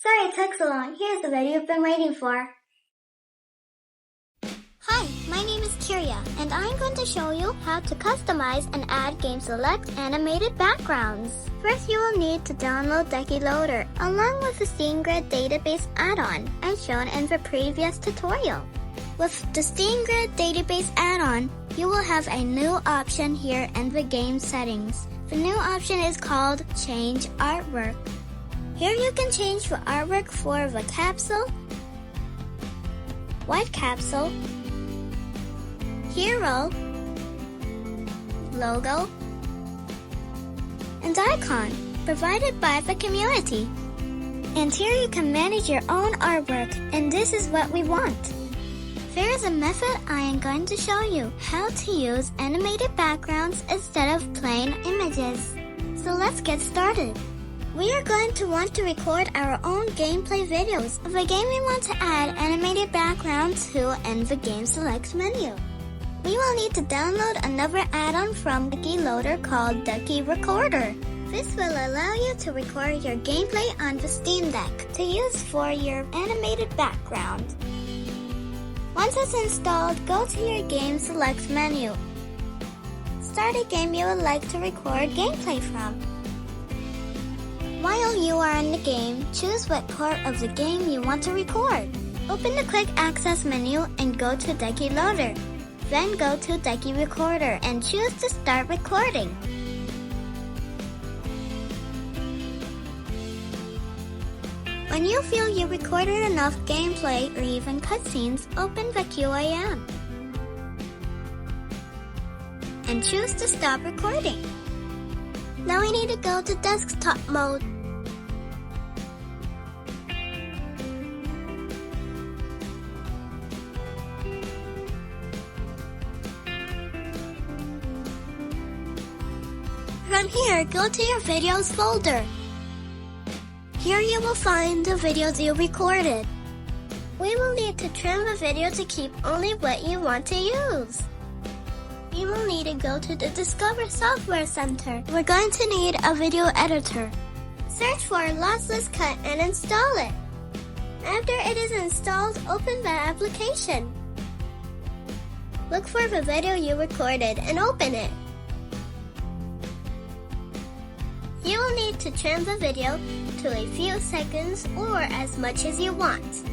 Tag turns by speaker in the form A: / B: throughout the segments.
A: Sorry it took so long. Here's the video you've been waiting for. Hi, my name is Kyria, and I'm going to show you how to customize and add game select animated backgrounds. First, you will need to download Decky Loader, along with the SceneGrid database add-on, as shown in the previous tutorial. With the SceneGrid database add-on, you will have a new option here in the game settings. The new option is called Change Artwork. Here you can change the artwork for the capsule, white capsule, hero, logo, and icon provided by the community. And here you can manage your own artwork, and this is what we want. There is a method I am going to show you how to use animated backgrounds instead of plain images. So let's get started. We are going to want to record our own gameplay videos of a game we want to add animated background to in the game select menu. We will need to download another add-on from Decky Loader called Decky Recorder. This will allow you to record your gameplay on the Steam Deck to use for your animated background. Once it's installed, go to your game select menu. Start a game you would like to record gameplay from. While you are in the game, choose what part of the game you want to record. Open the Quick Access menu and go to Decky Loader. Then go to Decky Recorder and choose to start recording. When you feel you recorded enough gameplay or even cutscenes, open the QAM and choose to stop recording. Now we need to go to desktop mode. From here, go to your videos folder. Here you will find the videos you recorded. We will need to trim the video to keep only what you want to use. You will need to go to the Discover Software Center. We're going to need a video editor. Search for Lossless Cut and install it. After it is installed, open the application. Look for the video you recorded and open it. You will need to trim the video to a few seconds or as much as you want.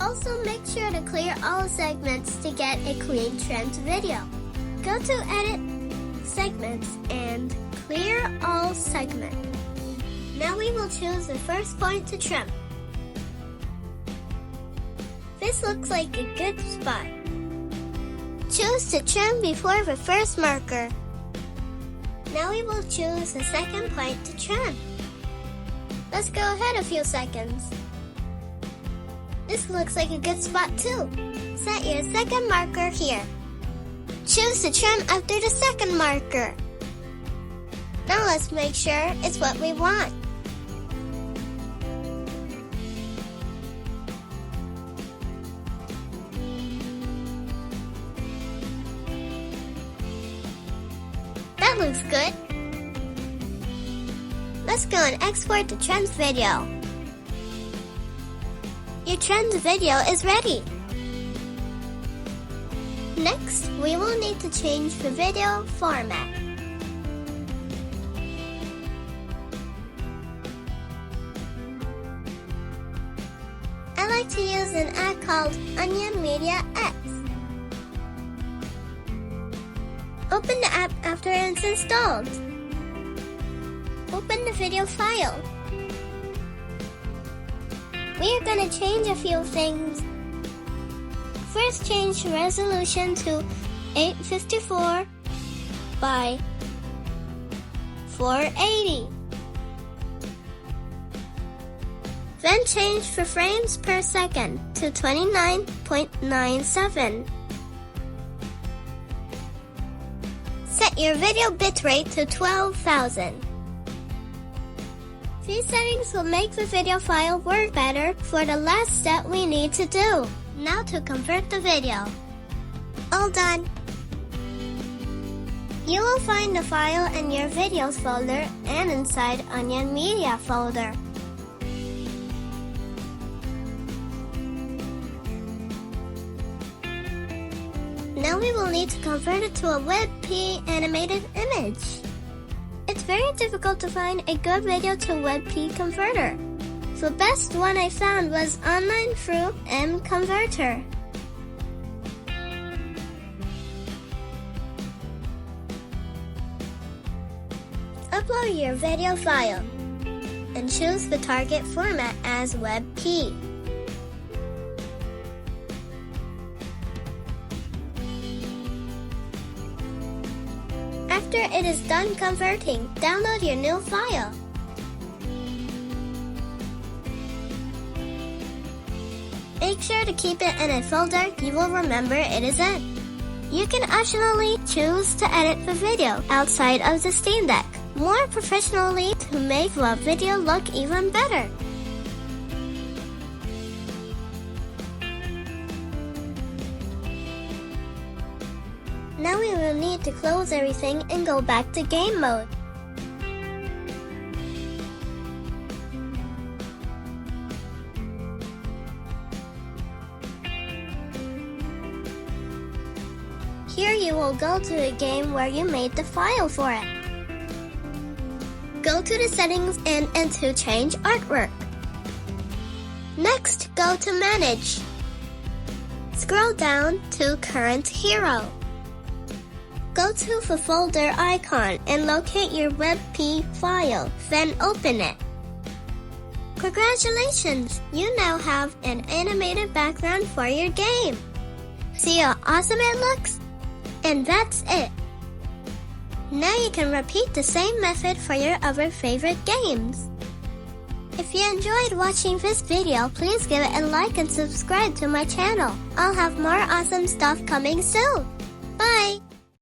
A: Also, make sure to clear all segments to get a clean trimmed video. Go to Edit, Segments, and Clear All Segment. Now we will choose the first point to trim. This looks like a good spot. Choose to trim before the first marker. Now we will choose the second point to trim. Let's go ahead a few seconds. This looks like a good spot too. Set your second marker here. Choose to trim after the second marker. Now let's make sure it's what we want. That looks good. Let's go and export the trimmed video. Your trimmed video is ready. Next, we will need to change the video format. I like to use an app called Onion Media X. Open the app after it's installed. Open the video file. We are going to change a few things. First, change the resolution to 854 by 480. Then change the frames per second to 29.97. Set your video bitrate to 12,000. These settings will make the video file work better for the last step we need to do. Now to convert the video. All done. You will find the file in your videos folder and inside Onion Media folder. Now we will need to convert it to a WebP animated image. It's very difficult to find a good video to WebP converter. The best one I found was online through mConverter. Upload your video file and choose the target format as WebP. After it is done converting, download your new file. Make sure to keep it in a folder you will remember it is in. You can optionally choose to edit the video outside of the Steam Deck more professionally to make the video look even better. Now we will need to close everything and go back to game mode. Here you will go to the game where you made the file for it. Go to the settings and into change artwork. Next, go to manage. Scroll down to current hero. Go to the folder icon and locate your WebP file, then open it. Congratulations! You now have an animated background for your game. See how awesome it looks? And that's it. Now you can repeat the same method for your other favorite games. If you enjoyed watching this video, please give it a like and subscribe to my channel. I'll have more awesome stuff coming soon. Bye!